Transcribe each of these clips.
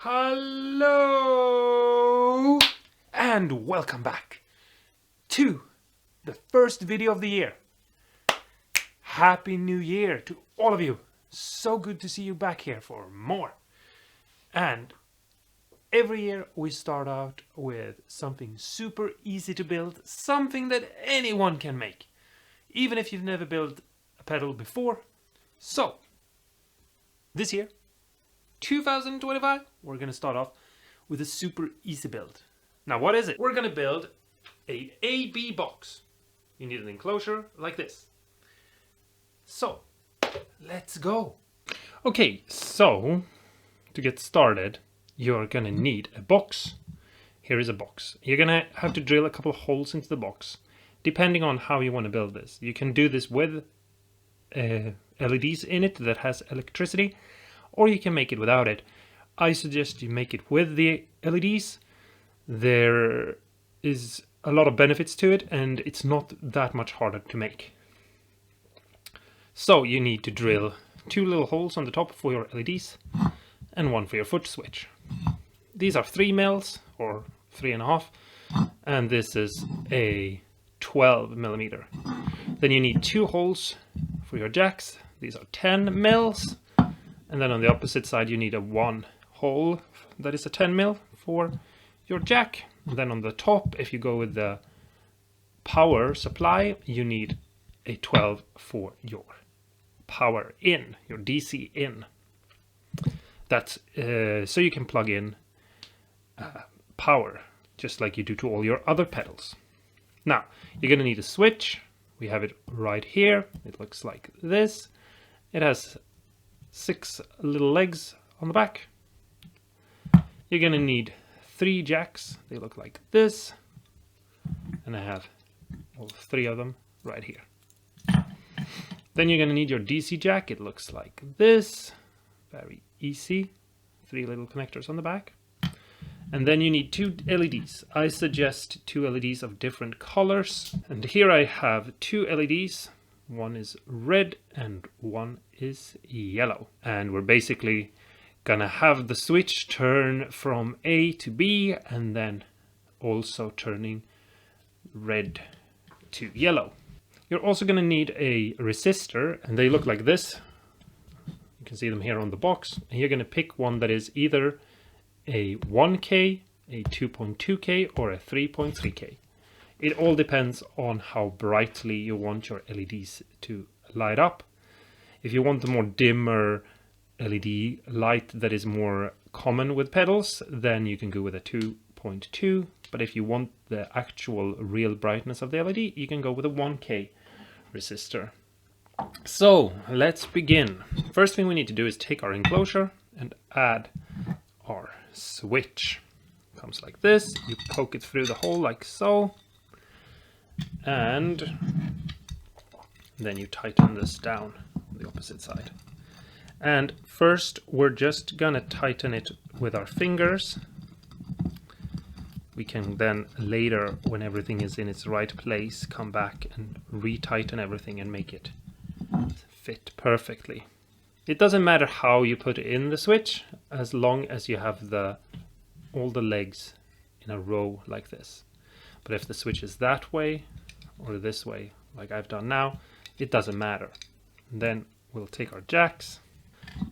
Hello and welcome back to the first video of the year. Happy New Year to all of you. So good to see you back here for more. And every year we start out with something super easy to build, something that anyone can make, even if you've never built a pedal before. So this year, 2025, we're going to start off with a super easy build. Now what is it? We're going to build a AB box. You need an enclosure like this. So let's go. Okay, so to get started, you're going to need a box. Here is a box. You're going to have to drill a couple of holes into the box, depending on how you want to build this. You can do this with LEDs in it that has electricity, or you can make it without it. I suggest you make it with the LEDs. There is a lot of benefits to it, and it's not that much harder to make. So you need to drill 2 little holes on the top for your LEDs and 1 for your foot switch. These are 3 mils or 3.5, and this is a 12 millimeter. Then you need 2 holes for your jacks. These are 10 mils. And then on the opposite side you need a 1 hole that is a 10 mil for your jack. And then on the top, if you go with the power supply, you need a 12 for your power in, your DC in. That's so you can plug in power just like you do to all your other pedals. Now you're going to need a switch. We have it right here. It looks like this. It has 6 little legs on the back. You're going to need 3 jacks. They look like this. And I have all 3 of them right here. Then you're going to need your DC jack. It looks like this. Very easy. 3 little connectors on the back. And then you need 2 LEDs. I suggest 2 LEDs of different colors. And here I have 2 LEDs. One is red and one is yellow. And we're basically gonna have the switch turn from A to B and then also turning red to yellow. You're also gonna need a resistor, and they look like this. You can see them here on the box. And you're gonna pick one that is either a 1K, a 2.2K, or a 3.3K. It all depends on how brightly you want your LEDs to light up. If you want a more dimmer LED light that is more common with pedals, then you can go with a 2.2. But if you want the actual real brightness of the LED, you can go with a 1K resistor. So let's begin. First thing we need to do is take our enclosure and add our switch. It comes like this. You poke it through the hole like so. And then you tighten this down on the opposite side. And first we're just gonna tighten it with our fingers. We can then later, when everything is in its right place, come back and retighten everything and make it fit perfectly. It doesn't matter how you put in the switch, as long as you have all the legs in a row like this. But if the switch is that way or this way, like I've done now, it doesn't matter. And then we'll take our jacks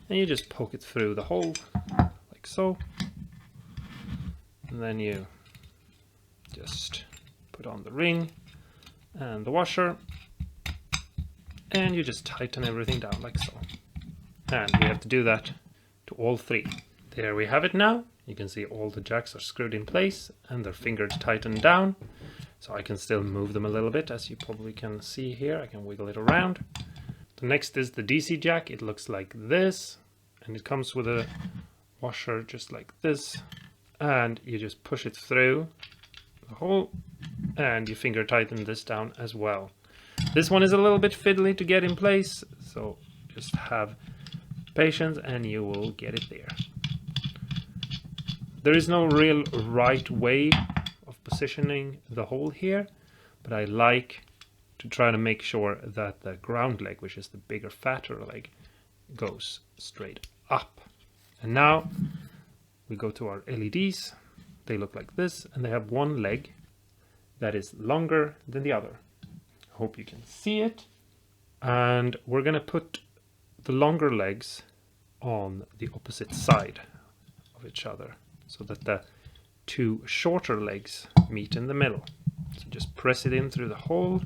and you just poke it through the hole like so. And then you just put on the ring and the washer and you just tighten everything down like so. And we have to do that to all 3. There we have it now. You can see all the jacks are screwed in place and their fingers tightened down. So I can still move them a little bit, as you probably can see here. I can wiggle it around. The next is the DC jack. It looks like this, and it comes with a washer just like this. And you just push it through the hole, and you finger tighten this down as well. This one is a little bit fiddly to get in place, so just have patience and you will get it there. There is no real right way of positioning the hole here, but I like to try to make sure that the ground leg, which is the bigger, fatter leg, goes straight up. And now we go to our LEDs. They look like this, and they have one leg that is longer than the other. I hope you can see it. And we're going to put the longer legs on the opposite side of each other so that the two shorter legs meet in the middle. So just press it in through the hole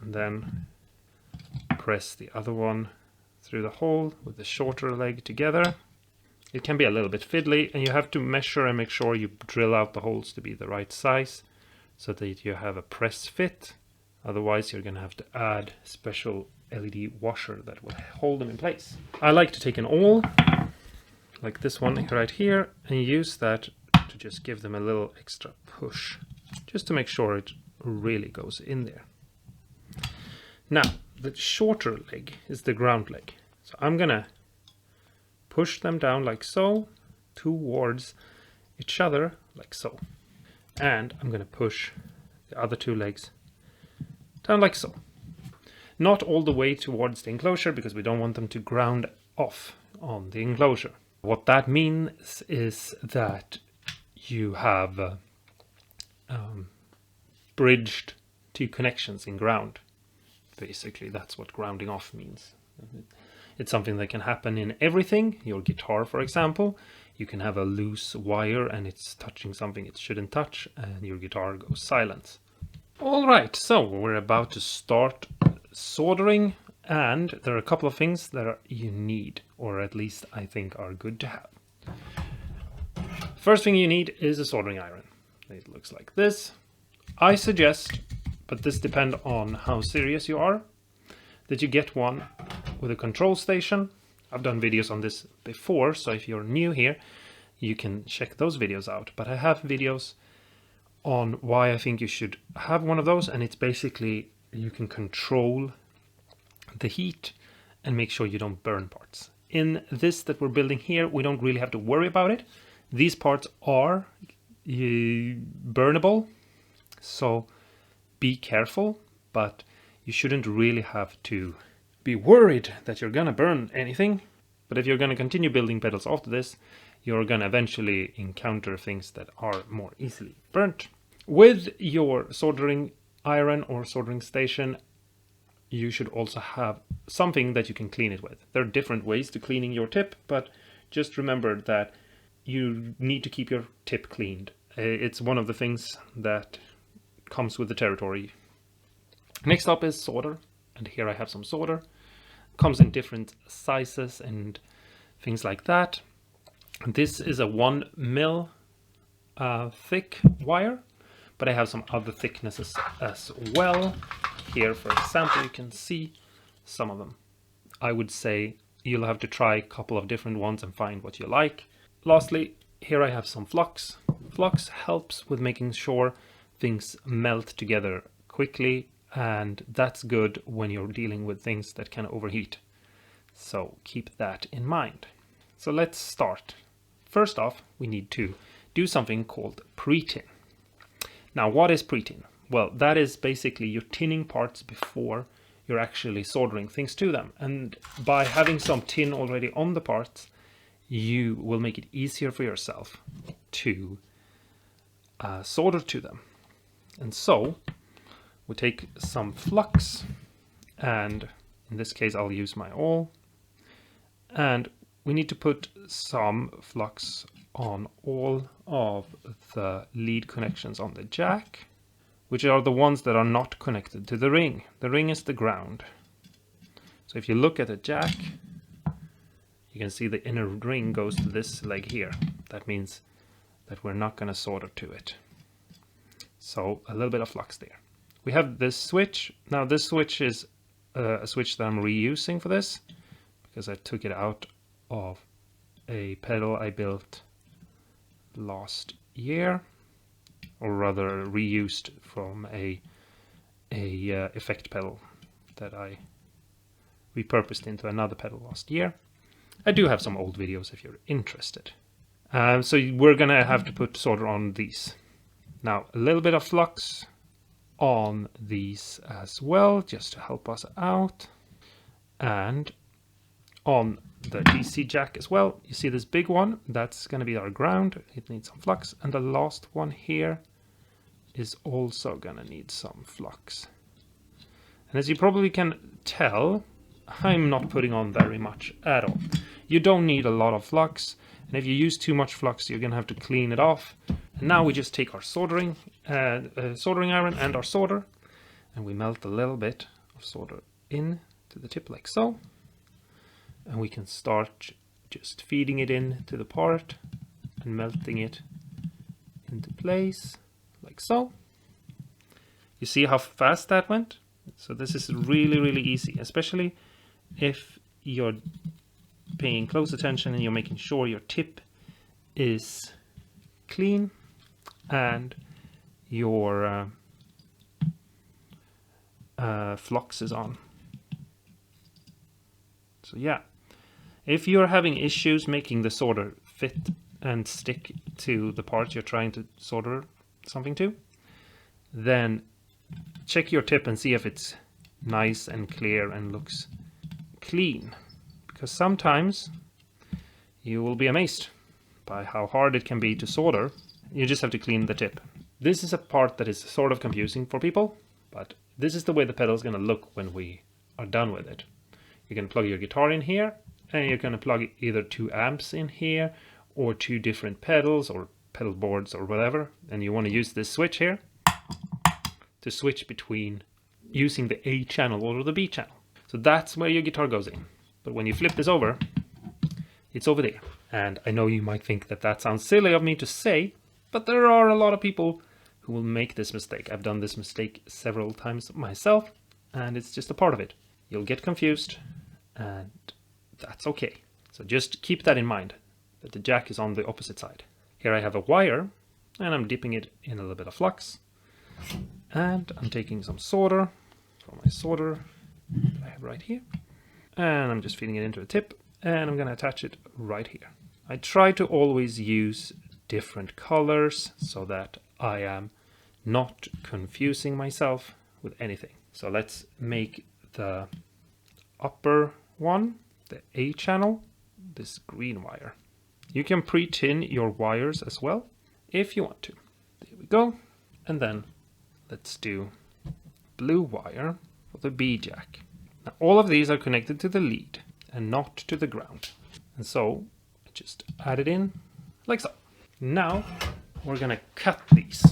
and then press the other one through the hole with the shorter leg together. It can be a little bit fiddly, and you have to measure and make sure you drill out the holes to be the right size so that you have a press fit. Otherwise you're going to have to add special LED washer that will hold them in place. I like to take an awl like this one right here and use that to just give them a little extra push, just to make sure it really goes in there. Now the shorter leg is the ground leg, so I'm gonna push them down like so towards each other like so, and I'm gonna push the other two legs down like so. Not all the way towards the enclosure because we don't want them to ground off on the enclosure. What that means is that you have bridged two connections in ground. Basically, that's what grounding off means. It's something that can happen in everything. Your guitar, for example, you can have a loose wire and it's touching something it shouldn't touch and your guitar goes silent. All right, so we're about to start soldering, and there are a couple of things that you need, or at least I think are good to have. First thing you need is a soldering iron. It looks like this. I suggest, but this depends on how serious you are, that you get one with a control station. I've done videos on this before, so if you're new here, you can check those videos out. But I have videos on why I think you should have one of those, and it's basically you can control the heat and make sure you don't burn parts. In this that we're building here, we don't really have to worry about it. These parts are burnable, so be careful, but you shouldn't really have to be worried that you're gonna burn anything. But if you're gonna continue building pedals after this, you're gonna eventually encounter things that are more easily burnt. With your soldering iron or soldering station, you should also have something that you can clean it with. There are different ways to cleaning your tip, but just remember that you need to keep your tip cleaned. It's one of the things that comes with the territory. Next up is solder, and here I have some solder. Comes in different sizes and things like that. This is a 1 mil thick wire, but I have some other thicknesses as well. Here, for example, you can see some of them. I would say you'll have to try a couple of different ones and find what you like. Lastly, here I have some flux. Flux helps with making sure things melt together quickly, and that's good when you're dealing with things that can overheat. So keep that in mind. So let's start. First off, we need to do something called pre-tin. Now, what is pre-tin? Well, that is basically you're tinning parts before you're actually soldering things to them. And by having some tin already on the parts, you will make it easier for yourself to solder to them. And so we take some flux, and in this case I'll use my awl, and we need to put some flux on all of the lead connections on the jack, which are the ones that are not connected to the ring. The ring is the ground. So if you look at the jack, you can see the inner ring goes to this leg here. That means that we're not going to solder to it. So a little bit of flux there. We have this switch. Now this switch is a switch that I'm reusing for this, because I took it out of a pedal I built last year, or rather reused from a effect pedal that I repurposed into another pedal last year. I do have some old videos if you're interested. So we're gonna have to put solder on these. Now a little bit of flux on these as well, just to help us out. And on the DC jack as well. You see this big one, that's going to be our ground. It needs some flux, and the last one here is also going to need some flux. And as you probably can tell, I'm not putting on very much at all. You don't need a lot of flux, and if you use too much flux, you're going to have to clean it off. And now we just take our soldering iron and our solder, and we melt a little bit of solder in to the tip like so. And we can start just feeding it in to the part and melting it into place like so. You see how fast that went? So this is really, really easy, especially if you're paying close attention and you're making sure your tip is clean and your flux is on. So yeah, if you're having issues making the solder fit and stick to the part you're trying to solder something to, then check your tip and see if it's nice and clear and looks clean, because sometimes you will be amazed by how hard it can be to solder. You just have to clean the tip. This is a part that is sort of confusing for people, but this is the way the pedal is going to look when we are done with it. You can plug your guitar in here, and you're going to plug either 2 amps in here or 2 different pedals or pedal boards or whatever, and you want to use this switch here to switch between using the A channel or the B channel. So that's where your guitar goes in. But when you flip this over, it's over there. And I know you might think that that sounds silly of me to say, but there are a lot of people who will make this mistake. I've done this mistake several times myself, and it's just a part of it. You'll get confused, and that's okay. So just keep that in mind, that the jack is on the opposite side. Here I have a wire, and I'm dipping it in a little bit of flux. And I'm taking some solder from my solder that I have right here, and I'm just feeding it into a tip, and I'm going to attach it right here. I try to always use different colors so that I am not confusing myself with anything. So let's make the upper one, the A channel, this green wire. You can pre-tin your wires as well if you want to. There we go. And then let's do blue wire for the B jack. Now all of these are connected to the lead and not to the ground. And so I just add it in like so. Now we're going to cut these.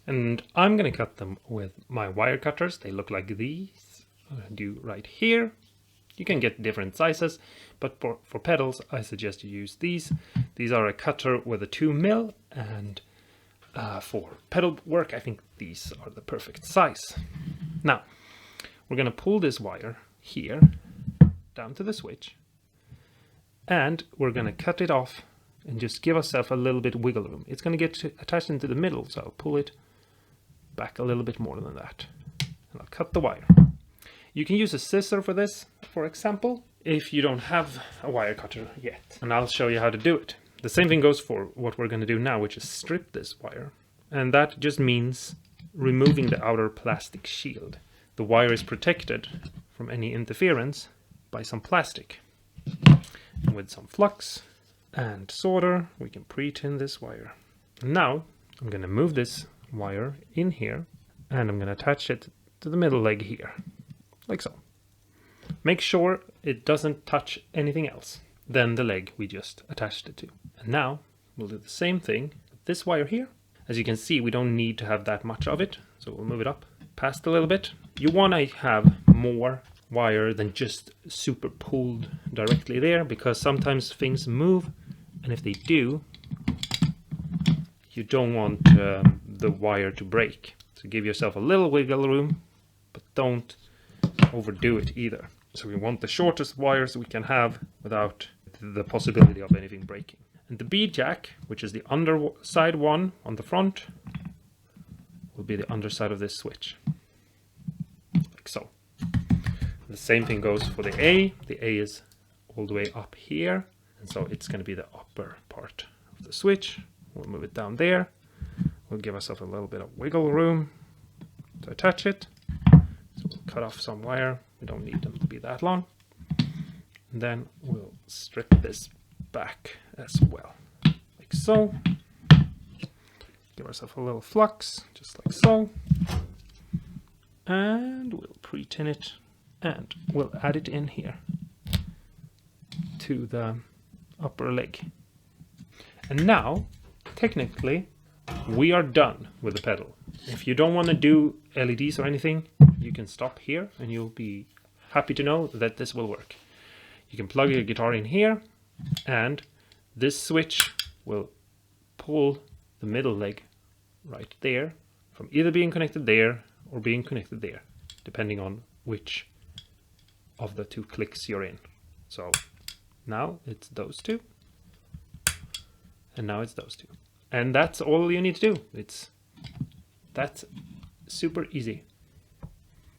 And I'm going to cut them with my wire cutters. They look like these. I'm going to do right here. You can get different sizes, but for pedals I suggest you use these. These are a cutter with a 2mm, and for pedal work I think these are the perfect size. Now we're going to pull this wire here down to the switch, and we're going to cut it off and just give ourselves a little bit wiggle room. It's going to get attached into the middle, so I'll pull it back a little bit more than that, and I'll cut the wire. You can use a scissor for this, for example, if you don't have a wire cutter yet, and I'll show you how to do it. The same thing goes for what we're going to do now, which is strip this wire, and that just means removing the outer plastic shield. The wire is protected from any interference by some plastic. And with some flux and solder, we can pre-tin this wire. Now I'm going to move this wire in here, and I'm going to attach it to the middle leg here, like so. Make sure it doesn't touch anything else than the leg we just attached it to. And now we'll do the same thing with this wire here. As you can see, we don't need to have that much of it, so we'll move it up past a little bit. You want to have more wire than just super pulled directly there, because sometimes things move, and if they do, you don't want the wire to break. So give yourself a little wiggle room, but don't overdo it either. So we want the shortest wires we can have without the possibility of anything breaking. And the B jack, which is the underside one on the front, will be the underside of this switch, like so. The same thing goes for the A. The A is all the way up here, and so it's going to be the upper part of the switch. We'll move it down there. We'll give ourselves a little bit of wiggle room to attach it. So we'll cut off some wire. We don't need them to be that long. Then we'll strip this back as well, like so. Give ourselves a little flux, just like so. And we'll pre-tin it, and we'll add it in here to the upper leg. And now, technically, we are done with the pedal. If you don't want to do LEDs or anything, you can stop here and you'll be happy to know that this will work. You can plug your guitar in here, and this switch will pull the middle leg right there from either being connected there or being connected there, depending on which of the two clicks you're in. So now it's those two, and now it's those two. And that's all you need to do. That's super easy.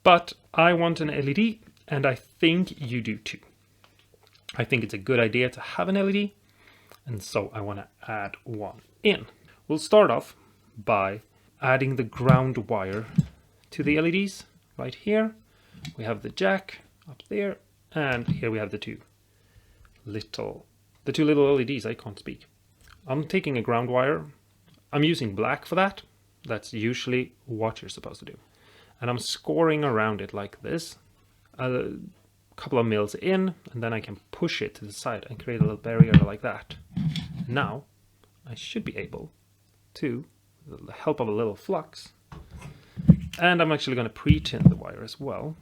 But I want an LED, and I think you do too. I think it's a good idea to have an LED, and so I want to add one in. We'll start off by adding the ground wire to the LEDs. Right here we have the jack up there, and here we have the two little LEDs. I can't speak. I'm taking a ground wire. I'm using black for that. That's usually what you're supposed to do. And I'm scoring around it like this, a couple of mils in, and then I can push it to the side and create a little barrier like that. Now I should be able to, with the help of a little flux, and I'm actually going to pre-tin the wire as well,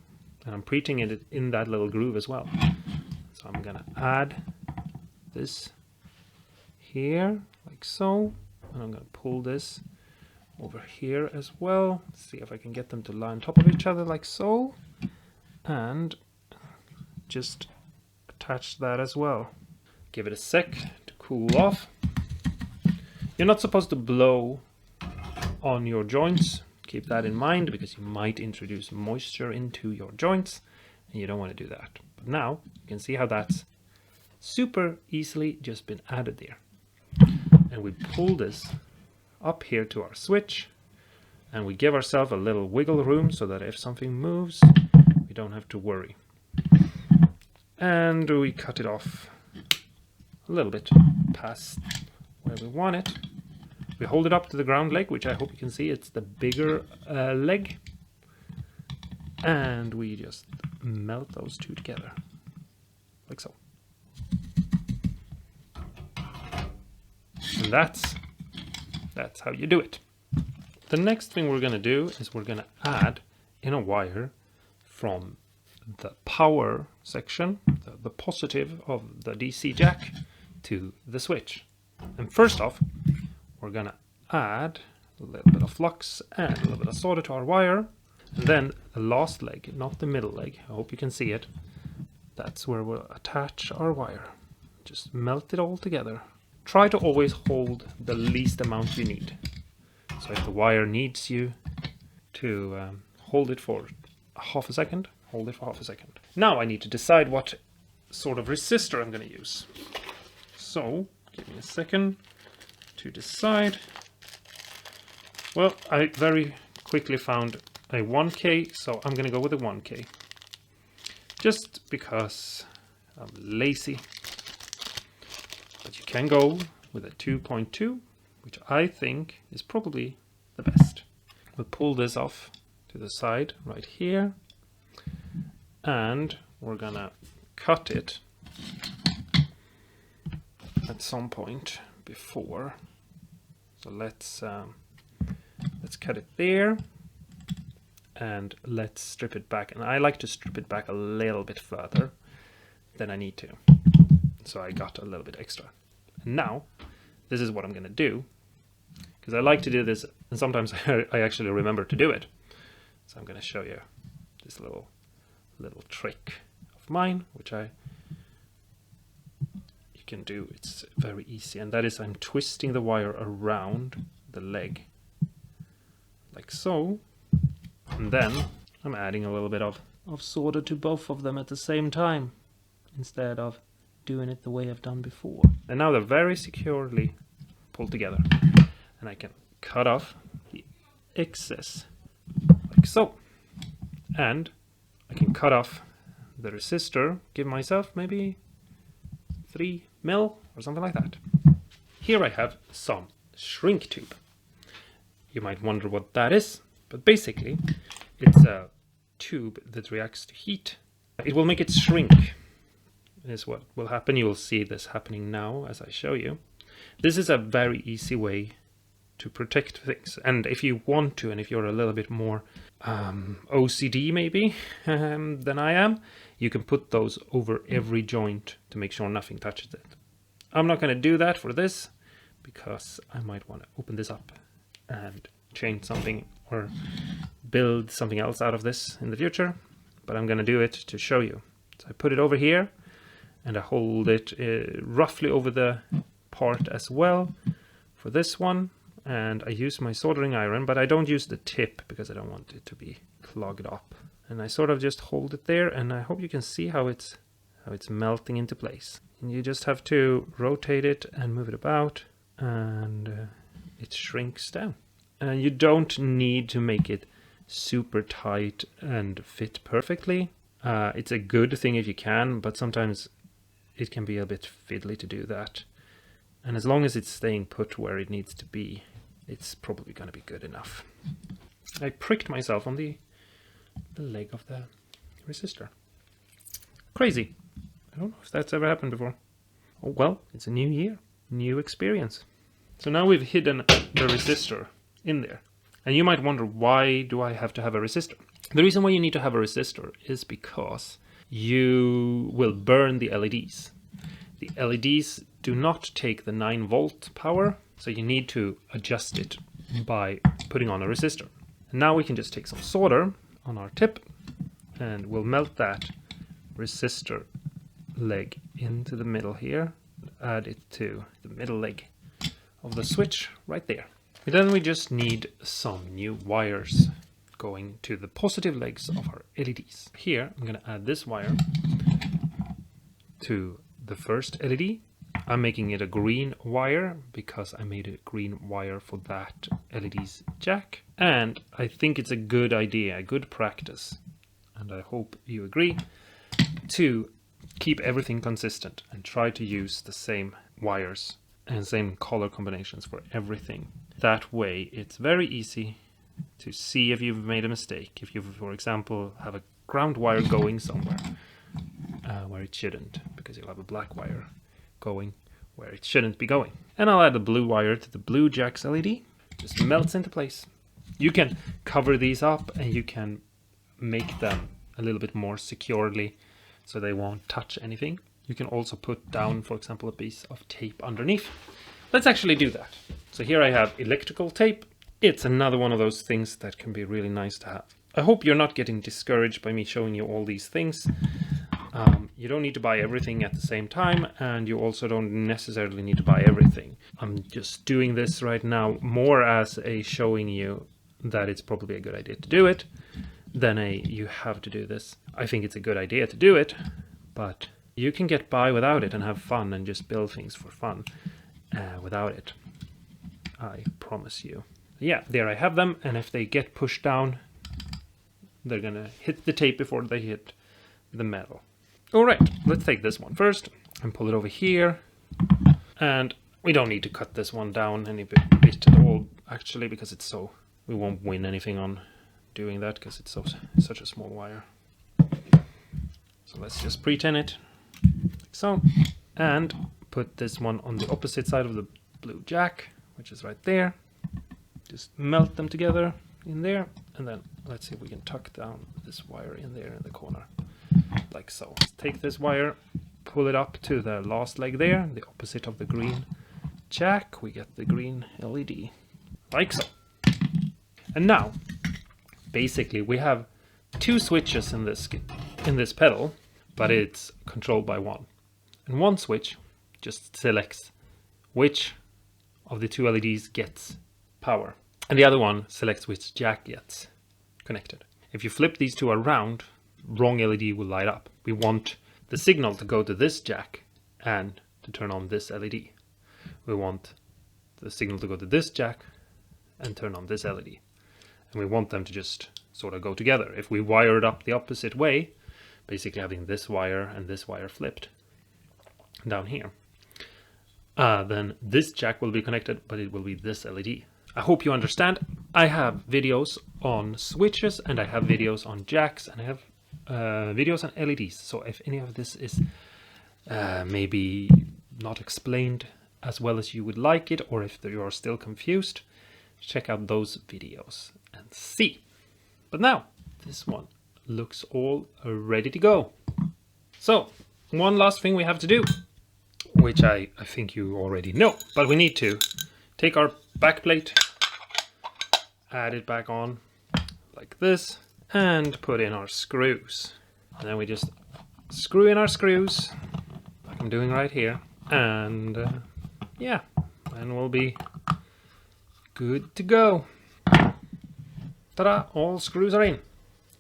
and I'm pre-tinning it in that little groove as well. So I'm going to add this here like so, and I'm going to pull this over here as well. See if I can get them to lie on top of each other like so, and just attach that as well. Give it a sec to cool off. You're not supposed to blow on your joints. Keep that in mind, because you might introduce moisture into your joints, and you don't want to do that. But now you can see how that's super easily just been added there. And we pull this up here to our switch, and we give ourselves a little wiggle room so that if something moves, we don't have to worry. And we cut it off a little bit past where we want it. We hold it up to the ground leg, which I hope you can see. It's the bigger leg. And we just melt those two together, like so. And that's how you do it. The next thing we're going to do is we're going to add in a wire from the power section, the positive of the DC jack, to the switch. And first off, we're going to add a little bit of flux and a little bit of solder to our wire. And then the last leg, not the middle leg, I hope you can see it, that's where we'll attach our wire. Just melt it all together. Try to always hold the least amount you need. So if the wire needs you to hold it for half a second, hold it for half a second. Now I need to decide what sort of resistor I'm going to use. So give me a second to decide. Well, I very quickly found a 1K, so I'm going to go with a 1K. Just because I'm lazy. But you can go with a 2.2, which I think is probably the best. We'll pull this off to the side right here, and we're gonna cut it at some point before. So let's cut it there, and let's strip it back. And I like to strip it back a little bit further than I need to. So I got a little bit extra. And now, this is what I'm going to do, because I like to do this, and sometimes I actually remember to do it. So I'm going to show you this little trick of mine, which you can do. It's very easy, and that is I'm twisting the wire around the leg, like so, and then I'm adding a little bit of solder to both of them at the same time, instead of doing it the way I've done before. And now they're very securely pulled together, and I can cut off the excess like so, and I can cut off the resistor, give myself maybe 3 mil or something like that. Here I have some shrink tube. You might wonder what that is, but basically it's a tube that reacts to heat. It will make it shrink, is what will happen. You will see this happening now as I show you. This is a very easy way to protect things, and if you want to, and if you're a little bit more OCD maybe than I am, you can put those over every joint to make sure nothing touches it. I'm not going to do that for this because I might want to open this up and change something or build something else out of this in the future, but I'm going to do it to show you. So I put it over here and I hold it roughly over the part as well for this one, and I use my soldering iron, but I don't use the tip because I don't want it to be clogged up, and I sort of just hold it there, and I hope you can see how it's melting into place. And you just have to rotate it and move it about, and it shrinks down. And you don't need to make it super tight and fit perfectly. It's a good thing if you can, but sometimes it can be a bit fiddly to do that. And as long as it's staying put where it needs to be, it's probably going to be good enough. I pricked myself on the leg of the resistor. Crazy. I don't know if that's ever happened before. Oh well, it's a new year, new experience. So now we've hidden the resistor in there. And you might wonder, why do I have to have a resistor? The reason why you need to have a resistor is because you will burn the LEDs. The LEDs do not take the 9 volt power, so you need to adjust it by putting on a resistor. And now we can just take some solder on our tip and we'll melt that resistor leg into the middle here, add it to the middle leg of the switch right there. And then we just need some new wires going to the positive legs of our LEDs. Here I'm going to add this wire to the first LED. I'm making it a green wire because I made a green wire for that LED's jack, and I think it's a good idea, a good practice, and I hope you agree, to keep everything consistent and try to use the same wires and same color combinations for everything. That way it's very easy to see if you've made a mistake. If you, for example, have a ground wire going somewhere where it shouldn't, because you'll have a black wire going where it shouldn't be going. And I'll add the blue wire to the blue jack's LED. Just melts into place. You can cover these up and you can make them a little bit more securely so they won't touch anything. You can also put down, for example, a piece of tape underneath. Let's actually do that. So here I have electrical tape. It's another one of those things that can be really nice to have. I hope you're not getting discouraged by me showing you all these things. You don't need to buy everything at the same time, and you also don't necessarily need to buy everything. I'm just doing this right now more as a showing you that it's probably a good idea to do it than a you have to do this. I think it's a good idea to do it, but you can get by without it and have fun and just build things for fun without it. I promise you. Yeah, there I have them, and if they get pushed down, they're gonna hit the tape before they hit the metal. Alright, let's take this one first and pull it over here. And we don't need to cut this one down any bit at all, actually, because it's so... we won't win anything on doing that because it's such a small wire. So let's just pre-tin it, like so. And put this one on the opposite side of the blue jack, which is right there. Just melt them together in there, and then let's see if we can tuck down this wire in there in the corner, like so. Let's take this wire, pull it up to the last leg there, the opposite of the green jack. We get the green LED, like so. And now, basically, we have 2 switches in this pedal, but it's controlled by one. And one switch just selects which of the 2 LEDs gets power, and the other one selects which jack gets connected. If you flip these 2 around, wrong LED will light up. We want the signal to go to this jack and to turn on this LED. We want the signal to go to this jack and turn on this LED. And we want them to just sort of go together. If we wire it up the opposite way, basically having this wire and this wire flipped, down here, then this jack will be connected, but it will be this LED. I hope you understand. I have videos on switches, and I have videos on jacks, and I have videos on LEDs. So if any of this is maybe not explained as well as you would like it, or if you are still confused, check out those videos and see. But now, this one looks all ready to go. So, one last thing we have to do, which I think you already know, but we need to take our back plate, add it back on like this, and put in our screws. And then we just screw in our screws, like I'm doing right here, and yeah, and we'll be good to go. Ta-da! All screws are in.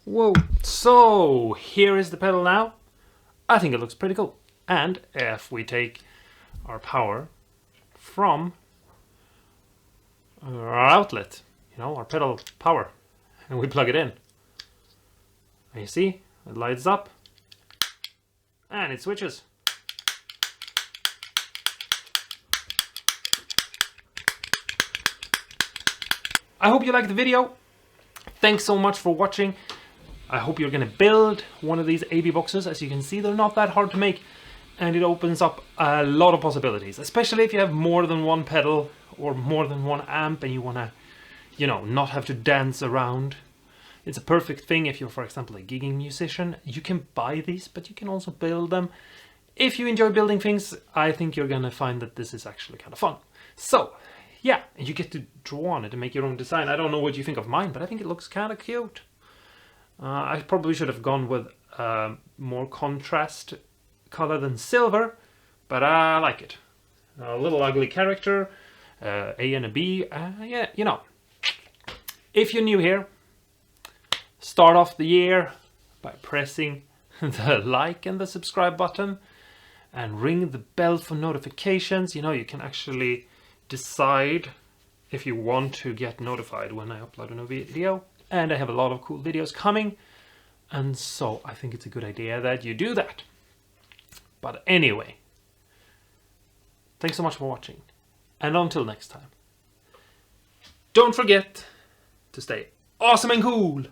Whoa! So here is the pedal now. I think it looks pretty cool. And if we take our power from our outlet, you know, our pedal power, and we plug it in, and you see it lights up and it switches. I hope you liked the video. Thanks so much for watching. I hope you're going to build one of these AB boxes. As you can see, they're not that hard to make, and it opens up a lot of possibilities, especially if you have more than one pedal or more than one amp and you want to, you know, not have to dance around. It's a perfect thing if you're, for example, a gigging musician. You can buy these, but you can also build them. If you enjoy building things, I think you're going to find that this is actually kind of fun. So, yeah, you get to draw on it and make your own design. I don't know what you think of mine, but I think it looks kind of cute. I probably should have gone with more contrast color than silver, but I like it. A little ugly character, A and a B. Yeah, you know. If you're new here, start off the year by pressing the like and the subscribe button and ring the bell for notifications. You know, you can actually decide if you want to get notified when I upload a new video, and I have a lot of cool videos coming, and so I think it's a good idea that you do that. But anyway, thanks so much for watching, and until next time, don't forget to stay awesome and cool.